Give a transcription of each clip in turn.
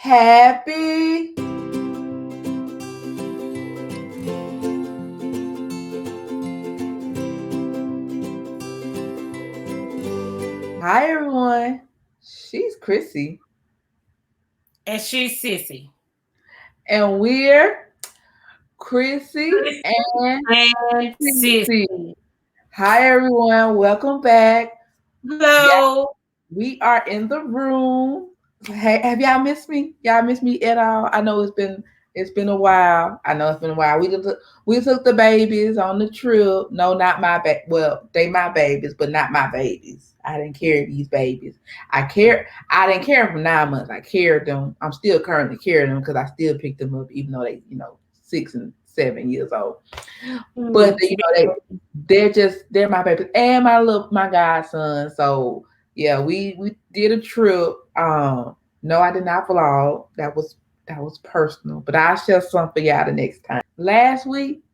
Happy Hi everyone. She's Chrissy. And she's Sissy. And we're Chrissy and And Sissy. Sissy. Hi everyone. Welcome back. Hello. We are in the room. Hey, have y'all missed me? Y'all missed me at all? I know it's been a while. I know it's been a while. We took the babies on the trip. No, not my well, they my babies, but not my babies. I didn't carry these babies. I didn't carry them for 9 months. I carried them. I'm still currently carrying them because I still picked them up, even though they, 6 and 7 years old. But they're my babies and my godson. So yeah, we did a trip. No, I did not vlog. That was personal. But I'll share some for y'all the next time. Last week,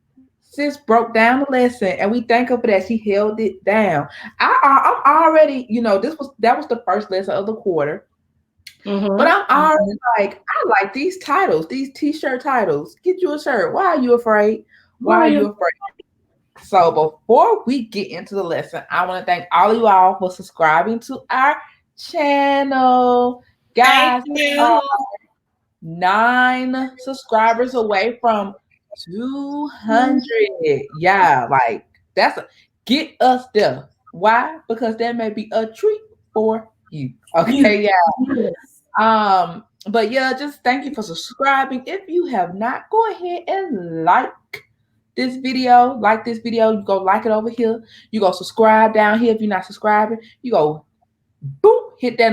sis broke down the lesson, and we thank her for that. She held it down. I'm already, that was the first lesson of the quarter. But I'm already like, I like these titles, these t-shirt titles. Get you a shirt. Why are you afraid? Why are you afraid? So before we get into the lesson, I want to thank all of you all for subscribing to our channel. Guys, we are 9 subscribers away from 200. Yeah, like get us there. Why? Because there may be a treat for you. Okay, yeah. But yeah, just thank you for subscribing. If you have not, go ahead and like this video, you go like it over here. You go subscribe down here if you're not subscribing. You go boom, hit that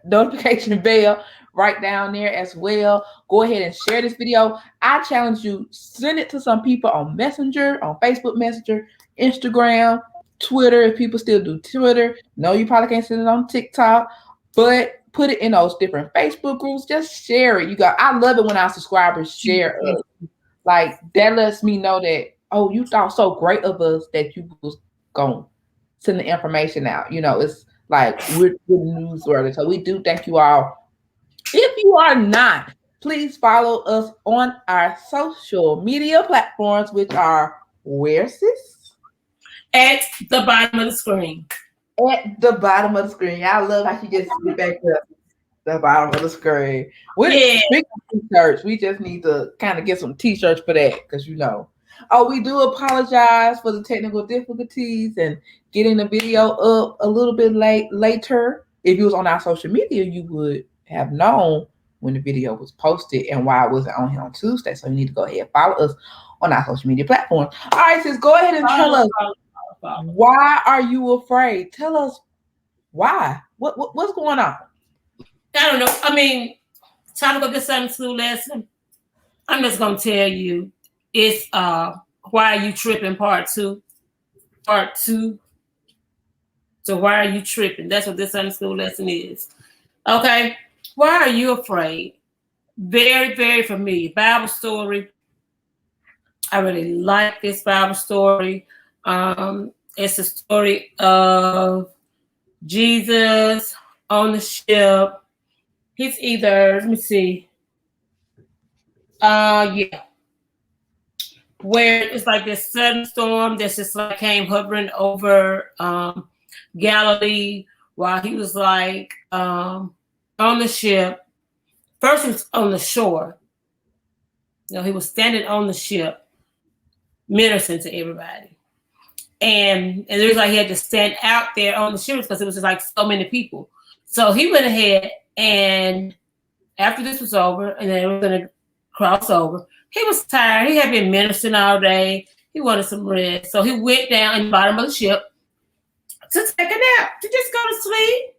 notification bell right down there as well. Go ahead and share this video. I challenge you, send it to some people on Messenger, on Facebook Messenger, Instagram, Twitter, if people still do Twitter. No, you probably can't send it on TikTok, but put it in those different Facebook groups. Just share it. I love it when our subscribers share us. Like that lets me know that, oh, you thought so great of us that you was gonna send the information out. It's like we're newsworthy. So we do thank you all. If you are not, please follow us on our social media platforms, which are where, sis? At the bottom of the screen. At the bottom of the screen. I love how she just sit back up. The bottom of the screen. Speaking of t-shirts, we just need to kind of get some t-shirts for that because Oh, we do apologize for the technical difficulties and getting the video up a little bit later. If you was on our social media, you would have known when the video was posted and why it wasn't on here on Tuesday. So you need to go ahead and follow us on our social media platforms. All right, sis, go ahead and tell us, why are you afraid? Tell us why. What's going on? I don't know. I mean, time to go get Sunday school lesson. I'm just gonna tell you, it's why are you tripping part 2. Part 2. So why are you tripping? That's what this Sunday school lesson is. Okay. Why are you afraid? Very, very familiar Bible story. I really like this Bible story. It's a story of Jesus on the ship. He's either, let me see. Yeah. Where it's like this sudden storm that's just like came hovering over Galilee while he was like on the ship. First he was on the shore. He was standing on the ship, ministering to everybody. And the reason why he had to stand out there on the ship because it was just like so many people. So he went ahead and after this was over and then we were going to cross over, he was tired. He had been ministering all day. He wanted some rest. So he went down in the bottom of the ship to take a nap, to just go to sleep.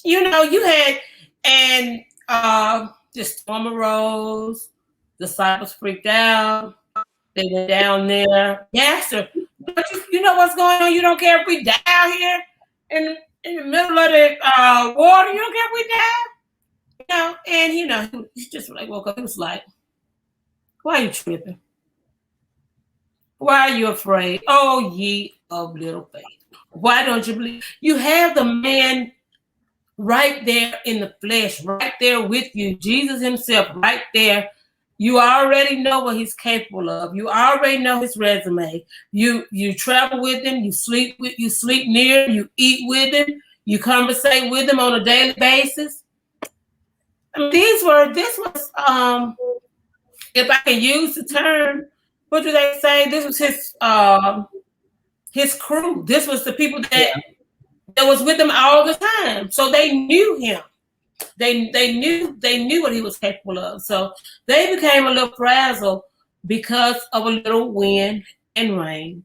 You had, and the storm arose. The disciples freaked out. They went down there. Master, you know what's going on? You don't care if we die out here in the middle of the water. You don't care if we die? And he just like woke up. He was like, why are you tripping? Why are you afraid? Oh, ye of little faith. Why don't you believe? You have the man right there in the flesh, right there with you, Jesus himself, right there. You already know what he's capable of. You already know his resume. You travel with him. You sleep near him. You eat with him. You conversate with him on a daily basis. I mean, this was if I can use the term, what do they say? This was his crew. This was the people that was with him all the time. So they knew him. They knew what he was capable of. So they became a little frazzled because of a little wind and rain.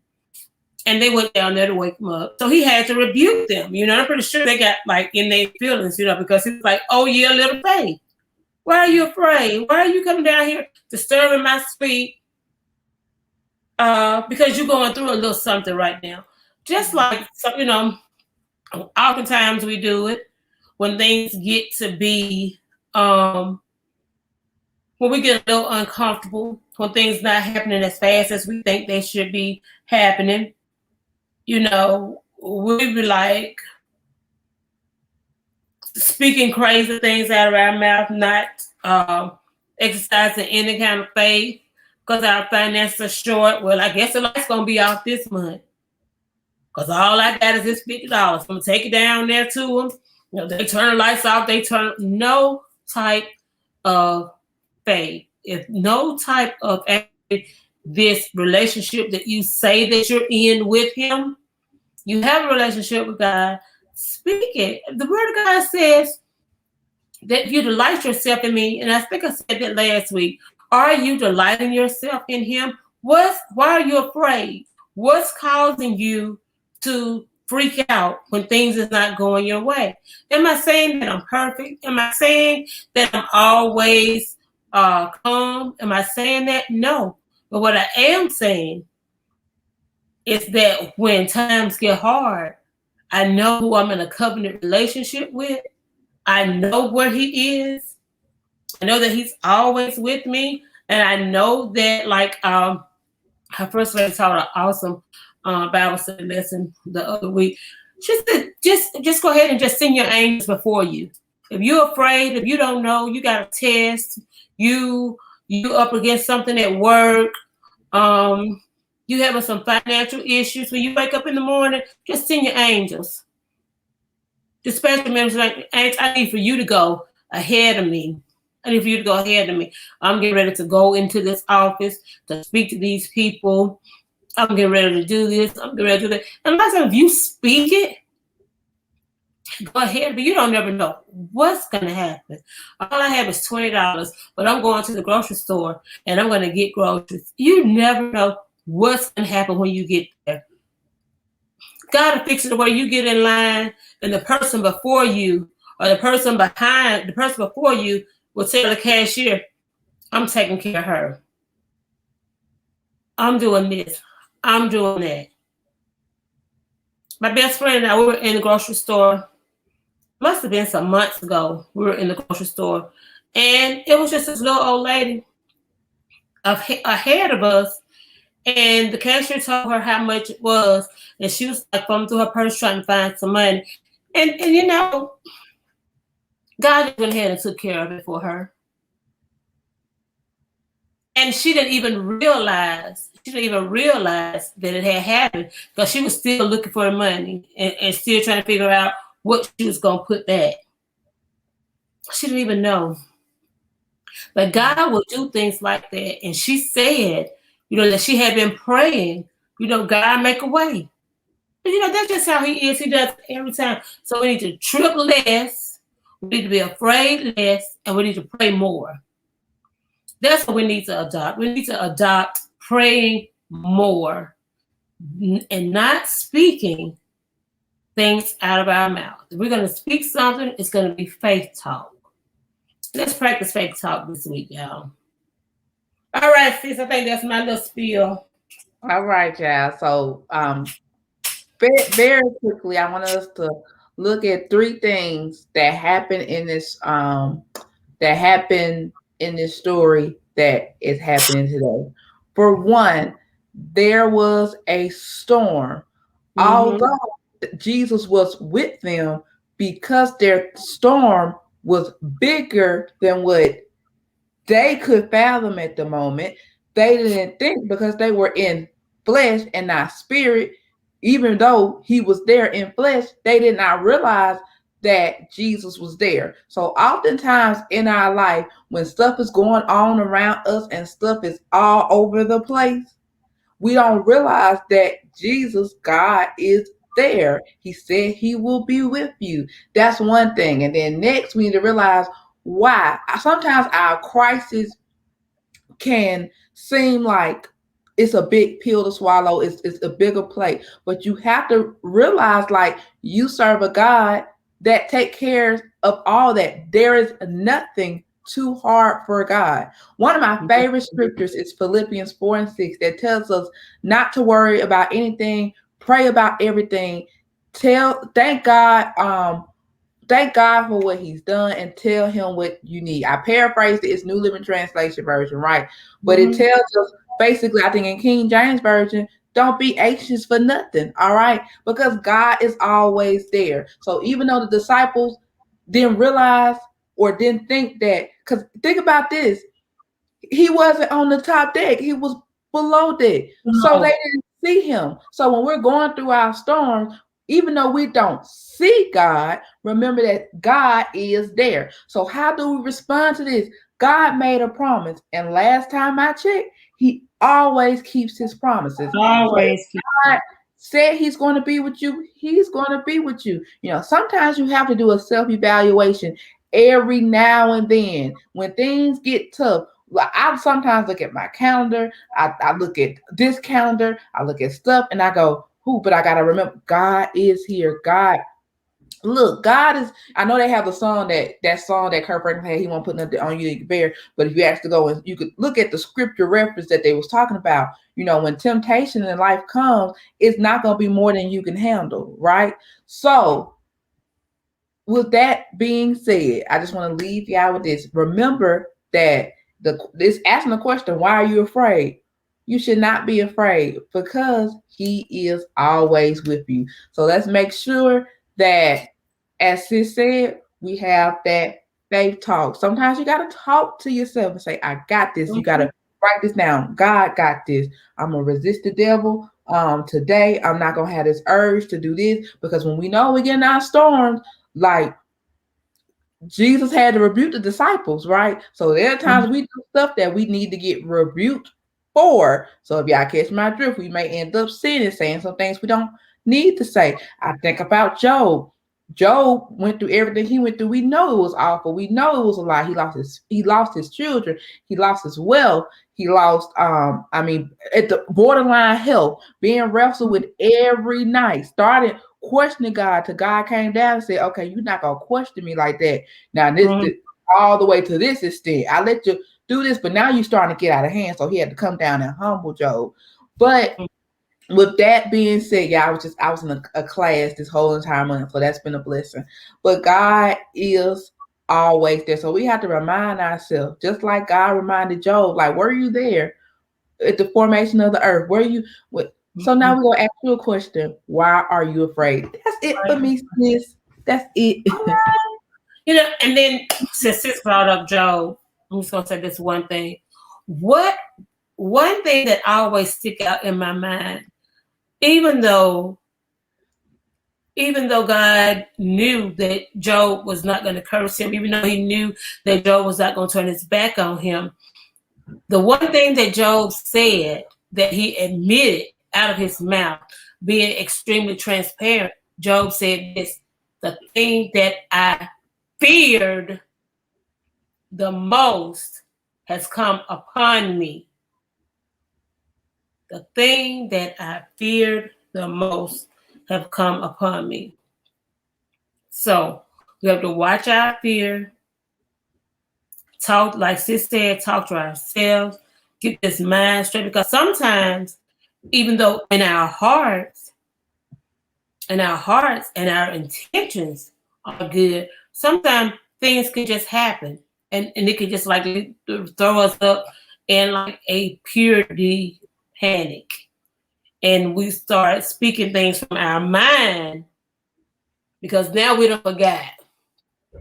And they went down there to wake him up. So he had to rebuke them. I'm pretty sure they got like in their feelings, because he was like, oh yeah, little faith. Why are you afraid? Why are you coming down here disturbing my sleep? Because you're going through a little something right now. Just like, oftentimes we do it when things get to be, when we get a little uncomfortable, when things not happening as fast as we think they should be happening. We be like speaking crazy things out of our mouth, not exercising any kind of faith because our finances are short. Well, I guess the light's going to be off this month because all I got is this $50. I'm going to take it down there to them. They turn the lights off. They turn no type of faith. If no type of this relationship that you say that you're in with him, you have a relationship with God, speak it. The word of God says that you delight yourself in me. And I think I said that last week. Are you delighting yourself in him? Why are you afraid? What's causing you to freak out when things is not going your way? Am I saying that I'm perfect? Am I saying that I'm always calm? Am I saying that? No. But what I am saying is that when times get hard, I know who I'm in a covenant relationship with. I know where he is. I know that he's always with me. And I know that, like, our first lady taught an awesome Bible study lesson the other week. She said, just go ahead and just send your angels before you. If you're afraid, if you don't know, you got a test, you up against something at work, you having some financial issues, when you wake up in the morning, just send your angels. The special members like, I need for you to go ahead of me. I need for you to go ahead of me. I'm getting ready to go into this office to speak to these people. I'm getting ready to do this. I'm getting ready to do that. And last time, if you speak it, go ahead, but you don't never know what's going to happen. All I have is $20, but I'm going to the grocery store and I'm going to get groceries. You never know what's going to happen when you get there. God will fix it the way you get in line, and the person before you or the person before you will tell the cashier, I'm taking care of her. I'm doing this. I'm doing that. My best friend and I, we were in the grocery store. Must have been some months ago. We were in the grocery store, and it was just this little old lady ahead of us. And the cashier told her how much it was, and she was like thumbing through her purse trying to find some money. And God went ahead and took care of it for her. And she didn't even realize that it had happened because she was still looking for the money and still trying to figure out what she was going to put back. She didn't even know. But God will do things like that. And she said, that she had been praying, God make a way. But, that's just how he is. He does it every time. So we need to trip less. We need to be afraid less. And we need to pray more. That's what we need to adopt. We need to adopt praying more and not speaking things out of our mouth. If we're going to speak something, it's going to be faith talk. Let's practice faith talk this week, y'all. All right, sis, I think that's my little spiel. All right, y'all. So very quickly, I want us to look at 3 things that happened in this story that is happening today. For one, there was a storm. Mm-hmm. Although Jesus was with them, because their storm was bigger than what they could fathom at the moment. They didn't think, because they were in flesh and not spirit, even though he was there in flesh, they did not realize that Jesus was there. So oftentimes in our life, when stuff is going on around us and stuff is all over the place, we don't realize that Jesus, God, is there. He said he will be with you. That's one thing. And then next, we need to realize why. Sometimes our crisis can seem like it's a big pill to swallow. It's a bigger plate. But you have to realize, like, you serve a God that take care of all that. There is nothing too hard for God. One of my favorite scriptures is Philippians 4:6 that tells us not to worry about anything, pray about everything, thank God for what he's done and tell him what you need. I paraphrased it. It's New Living Translation version, right? But it tells us basically, I think in King James Version, don't be anxious for nothing, all right? Because God is always there. So even though the disciples didn't realize or didn't think that, because think about this, he wasn't on the top deck, he was below deck. So they didn't see him. So when we're going through our storms, even though we don't see God, remember that God is there. So how do we respond to this? God made a promise, and last time I checked, he always keeps his promises. Always. So God said he's going to be with you, he's going to be with you. You know, sometimes you have to do a self-evaluation every now and then when things get tough. I sometimes look at my calendar, I look at this calendar, I look at stuff, and I go, who? But I gotta remember, God is here. God, look, God is. I know they have the song that song that Kurt Franklin had. He won't put nothing on you to bear. But if you actually go and you could look at the scripture reference that they was talking about, you know, when temptation in life comes, it's not gonna be more than you can handle, right? So, with that being said, I just want to leave y'all with this. Remember that this asking the question, why are you afraid? You should not be afraid, because he is always with you. So let's make sure that, as Sis said, we have that faith talk. Sometimes you got to talk to yourself and say, I got this. You got to write this down. God got this. I'm going to resist the devil. Today, I'm not going to have this urge to do this, because when we know we get in our storms, like Jesus had to rebuke the disciples, right? So there are times we do stuff that we need to get rebuked for. So if y'all catch my drift, we may end up sinning, saying some things we don't need to say. I think about Job. Job went through everything he went through. We know it was awful. We know it was a lie. He lost his children. He lost his wealth. He lost, at the borderline health, being wrestled with every night, started questioning God till God came down and said, okay, you're not going to question me like that. Now, this all the way to this extent. I let you do this, but now you're starting to get out of hand. So he had to come down and humble Job. But with that being said, yeah, I was in a class this whole entire month, so that's been a blessing. But God is always there. So we have to remind ourselves, just like God reminded Job, like, were you there at the formation of the earth? Were you what? So now we're gonna ask you a question. Why are you afraid? That's it for me, sis. That's it. You know, and then since Sis brought up Job, I'm just gonna say this one thing. One thing that always stick out in my mind, even though God knew that Job was not going to curse him, even though he knew that Job was not going to turn his back on him, the one thing that Job said, that he admitted out of his mouth, being extremely transparent, Job said this: the thing that I feared the most has come upon me. The thing that I feared the most have come upon me. So we have to watch our fear. Talk, like Sis said, talk to ourselves. Get this mind straight. Because sometimes, even though in our hearts and our intentions are good, sometimes things can just happen. And it can just like throw us up in like a purity panic. And we start speaking things from our mind because now we don't forget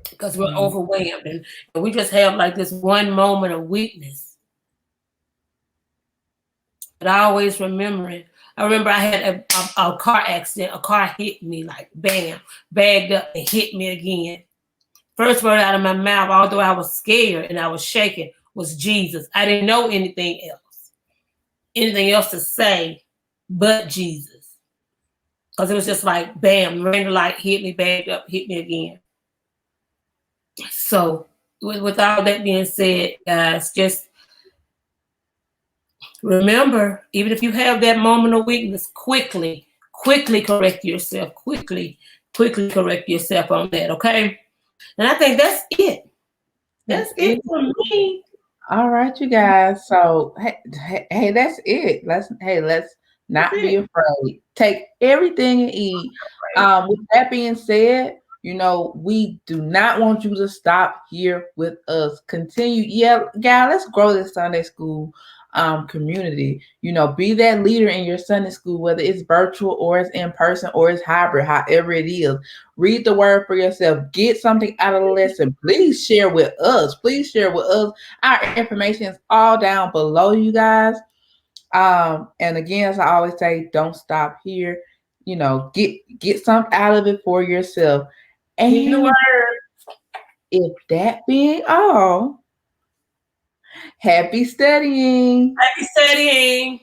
because we're overwhelmed and we just have like this one moment of weakness. But I always remember it. I remember I had a car accident. A car hit me like bam, bagged up and hit me again. First word out of my mouth, although I was scared and I was shaking, was Jesus. I didn't know anything else to say but Jesus. Because it was just like, bam, ran the light, hit me, bagged up, hit me again. So with all that being said, guys, just remember, even if you have that moment of weakness, quickly correct yourself. Quickly correct yourself on that, okay? And I think that's it. That's it for me. All right, you guys. So hey, that's it. Let's not be afraid. Take everything and eat. With that being said, we do not want you to stop here with us. Continue, guys. Let's grow this Sunday school community. Be that leader in your Sunday school, whether it's virtual or it's in person or it's hybrid, however it is. Read the word for yourself. Get something out of the lesson. Please share with us. Our information is all down below, you guys. And again, as I always say, don't stop here. Get something out of it for yourself. And if that being all, happy studying. Happy studying.